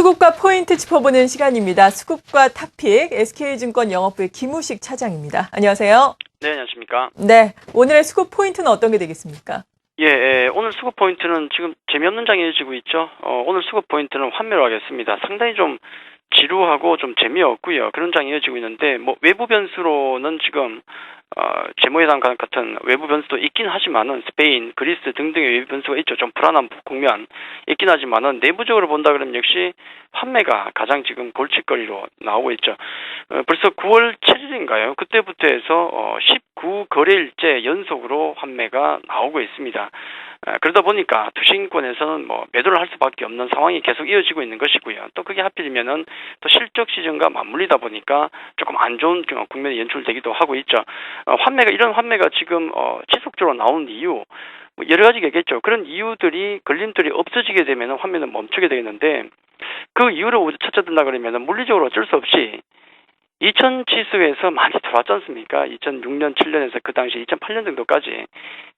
수급과 포인트 짚어보는 시간입니다. 수급과 탑픽, SK증권 영업부의 김우식 차장입니다. 안녕하세요. 네, 안녕하십니까. 네, 오늘의 수급 포인트는 어떤 게 되겠습니까? 오늘 수급 포인트는 지금 재미없는 장이 이어지고 있죠. 오늘 수급 포인트는 환매로 하겠습니다. 상당히 좀 지루하고 좀 재미없고요. 그런 장이 이어지고 있는데, 외부 변수로는 지금, 재무회담 같은 외부 변수도 있긴 하지만은, 스페인, 그리스 등등의 외부 변수가 있죠. 좀 불안한 국면 있긴 하지만은, 내부적으로 본다 그러면 역시 환매가 가장 지금 골칫거리로 나오고 있죠. 벌써 9월 7일인가요? 그때부터 해서, 19거래일째 연속으로 환매가 나오고 있습니다. 그러다 보니까 투신권에서는 매도를 할 수밖에 없는 상황이 계속 이어지고 있는 것이고요. 또 그게 하필이면은 또 실적 시즌과 맞물리다 보니까 조금 안 좋은 국면이 연출되기도 하고 있죠. 이런 환매가 지금 지속적으로 나오는 이유 여러 가지겠죠. 그런 이유들이 걸림돌이 없어지게 되면 환매는 멈추게 되겠는데 그 이유를 찾아든다 그러면 물리적으로 어쩔 수 없이 2000 지수에서 많이 들어왔지 않습니까? 2006년, 7년에서 그 당시 2008년 정도까지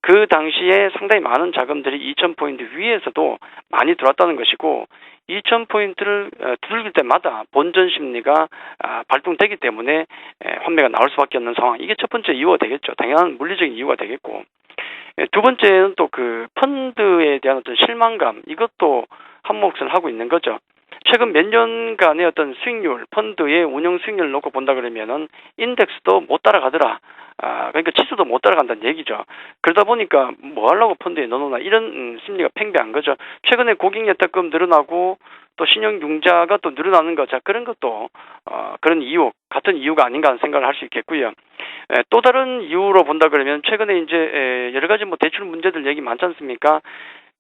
그 당시에 상당히 많은 자금들이 2000포인트 위에서도 많이 들어왔다는 것이고 2000포인트를 두들길 때마다 본전 심리가 발동되기 때문에 환매가 나올 수밖에 없는 상황. 이게 첫 번째 이유가 되겠죠. 당연한 물리적인 이유가 되겠고 두 번째는 또 그 펀드에 대한 어떤 실망감 이것도 한몫을 하고 있는 거죠. 최근 몇 년간의 어떤 수익률, 펀드의 운영 수익률을 놓고 본다 그러면은 인덱스도 못 따라가더라. 그러니까 지수도 못 따라간다는 얘기죠. 그러다 보니까 뭐 하려고 펀드에 넣어놓나 이런 심리가 팽배한 거죠. 최근에 고객예탁금 늘어나고 또 신용융자가 또 늘어나는 거, 자 그런 것도 그런 이유, 같은 이유가 아닌가 하는 생각을 할 수 있겠고요. 또 다른 이유로 본다 그러면 최근에 이제 여러 가지 대출 문제들 얘기 많지 않습니까?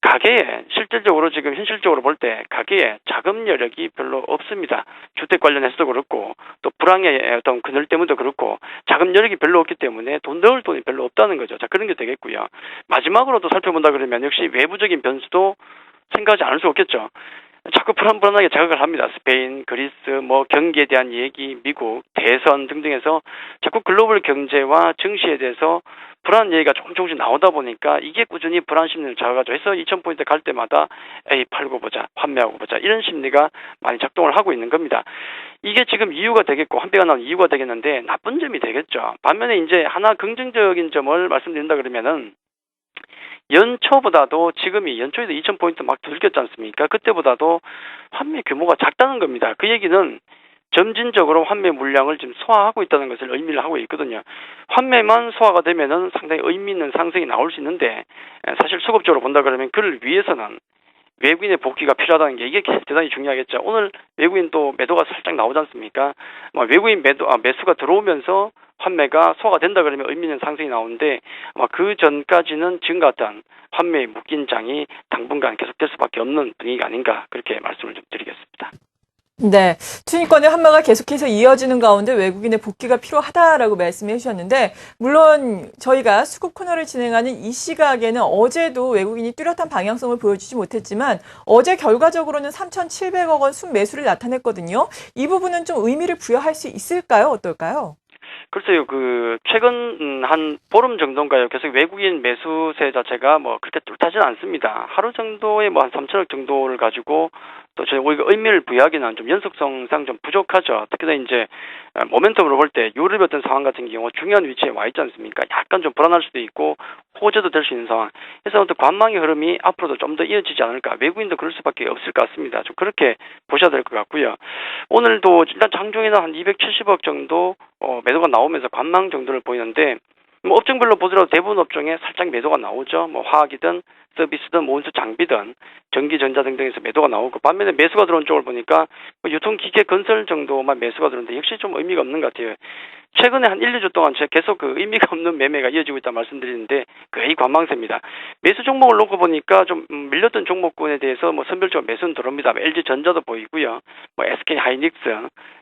가계에 실질적으로 지금 현실적으로 볼 때 가계에 자금 여력이 별로 없습니다. 주택 관련해서도 그렇고 또 불황의 어떤 그늘 때문에도 그렇고 자금 여력이 별로 없기 때문에 돈 넣을 돈이 별로 없다는 거죠. 자 그런 게 되겠고요. 마지막으로도 살펴본다 그러면 역시 외부적인 변수도 생각하지 않을 수 없겠죠. 자꾸 불안불안하게 자극을 합니다. 스페인, 그리스, 경기에 대한 얘기, 미국, 대선 등등에서 자꾸 글로벌 경제와 증시에 대해서 불안 얘기가 조금씩 나오다 보니까 이게 꾸준히 불안 심리를 자극하죠. 해서 2000포인트 갈 때마다 팔고 보자, 판매하고 보자 이런 심리가 많이 작동을 하고 있는 겁니다. 이게 지금 이유가 되겠고 환매가 나온 이유가 되겠는데 나쁜 점이 되겠죠. 반면에 이제 하나 긍정적인 점을 말씀드린다 그러면은 연초보다도 지금이 연초에도 2000포인트 막 두들겼지 않습니까? 그때보다도 환매 규모가 작다는 겁니다. 그 얘기는 점진적으로 환매 물량을 지금 소화하고 있다는 것을 의미를 하고 있거든요. 환매만 소화가 되면은 상당히 의미 있는 상승이 나올 수 있는데 사실 수급적으로 본다 그러면 그를 위해서는 외국인의 복귀가 필요하다는 게 이게 대단히 중요하겠죠. 오늘 외국인 또 매도가 살짝 나오지 않습니까? 외국인 매수가 들어오면서 환매가 소화가 된다 그러면 의미 있는 상승이 나오는데 그 전까지는 지금 같은 환매에 묶인 장이 당분간 계속될 수밖에 없는 분위기가 아닌가 그렇게 말씀을 좀 드리겠습니다. 네, 투신권의 환매가 계속해서 이어지는 가운데 외국인의 복귀가 필요하다라고 말씀해 주셨는데 물론 저희가 수급 코너를 진행하는 이 시각에는 어제도 외국인이 뚜렷한 방향성을 보여주지 못했지만 어제 결과적으로는 3,700억 원 순매수를 나타냈거든요. 이 부분은 좀 의미를 부여할 수 있을까요? 어떨까요? 글쎄요, 최근 한 보름 정도인가요? 계속 외국인 매수세 자체가 그렇게 뚜렷하지는 않습니다. 하루 정도에 한 3천억 정도를 가지고 또 우리가 의미를 부여하기는 좀 연속성상 좀 부족하죠. 특히나 이제 모멘텀으로 볼 때 유럽의 어떤 상황 같은 경우 중요한 위치에 와 있지 않습니까? 약간 좀 불안할 수도 있고 호재도 될 수 있는 상황. 그래서 어떤 관망의 흐름이 앞으로도 좀 더 이어지지 않을까. 외국인도 그럴 수밖에 없을 것 같습니다. 좀 그렇게 보셔야 될 것 같고요. 오늘도 일단 장중에는 한 270억 정도 매도가 나오면서 관망 정도를 보이는데 업종별로 보더라도 대부분 업종에 살짝 매도가 나오죠. 화학이든 서비스든 온수 장비든 전기 전자 등등에서 매도가 나오고 반면에 매수가 들어온 쪽을 보니까 유통기계 건설 정도만 매수가 들어오는데 역시 좀 의미가 없는 것 같아요. 최근에 한 1, 2주 동안 제가 계속 의미가 없는 매매가 이어지고 있다 말씀드리는데 거의 관망세입니다. 매수 종목을 놓고 보니까 좀 밀렸던 종목군에 대해서 선별적으로 매수는 들어옵니다. LG전자도 보이고요. SK하이닉스,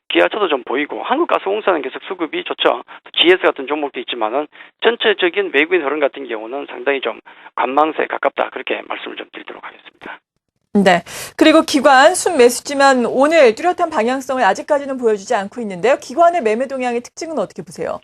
기아차도 좀 보이고 한국가스공사는 계속 수급이 좋죠. GS 같은 종목도 있지만은 전체적인 외국인 흐름 같은 경우는 상당히 좀 관망세에 가깝다 그렇게 말씀을 좀 드리도록 하겠습니다. 네. 그리고 기관 순매수지만 오늘 뚜렷한 방향성을 아직까지는 보여주지 않고 있는데요. 기관의 매매 동향의 특징은 어떻게 보세요?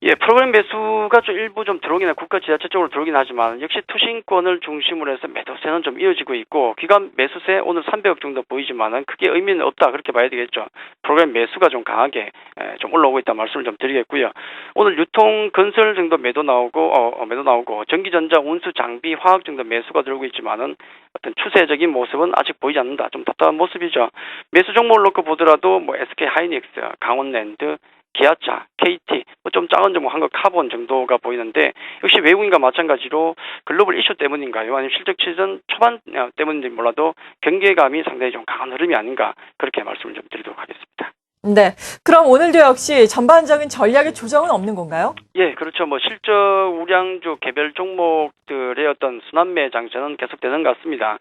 예, 프로그램 매수가 좀 일부 좀 들어오긴 해, 국가 지자체 쪽으로 들어오긴 하지만 역시 투신권을 중심으로 해서 매도세는 좀 이어지고 있고 기관 매수세 오늘 300억 정도 보이지만은 크게 의미는 없다 그렇게 봐야 되겠죠. 프로그램 매수가 좀 강하게 좀 올라오고 있다 말씀을 좀 드리겠고요. 오늘 유통 건설 정도 매도 나오고 전기전자 운수 장비 화학 정도 매수가 들어오고 있지만은 어떤 추세적인 모습은 아직 보이지 않는다. 좀 답답한 모습이죠. 매수 종목을 놓고 보더라도 뭐 SK 하이닉스, 강원랜드, 기아차, KT, 좀 작은 종목 한국카본 정도가 보이는데 역시 외국인과 마찬가지로 글로벌 이슈 때문인가요? 아니면 실적 시즌 초반 때문인지 몰라도 경계감이 상당히 좀 강한 흐름이 아닌가 그렇게 말씀을 좀 드리도록 하겠습니다. 네. 그럼 오늘도 역시 전반적인 전략의 조정은 없는 건가요? 예, 그렇죠. 뭐 실적 우량주 개별 종목들의 어떤 순환매 장세는 계속되는 것 같습니다.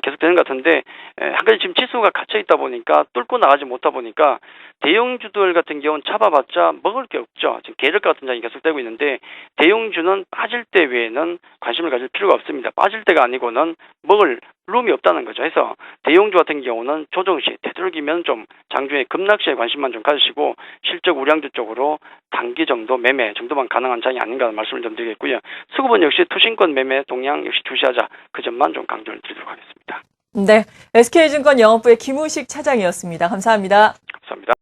계속되는 것 같은데 한 가지 지금 지수가 갇혀 있다 보니까 뚫고 나가지 못하다 보니까 대형주들 같은 경우는 잡아봤자 먹을 게 없죠. 지금 계절가 같은 장이 계속되고 있는데 대형주는 빠질 때 외에는 관심을 가질 필요가 없습니다. 빠질 때가 아니고는 먹을 룸이 없다는 거죠. 해서 대형주 같은 경우는 조정 시 되도록이면 좀 장중에 급락시에 관심만 좀 가지시고 실적 우량주 쪽으로 단기 정도 매매 정도만 가능한 장이 아닌가 하는 말씀을 좀 드리겠고요. 수급은 역시 투신권 매매 동향 역시 주시하자 그 점만 좀 강조를 드리도록 하겠습니다. 네. SK증권 영업부의 김우식 차장이었습니다. 감사합니다. 감사합니다.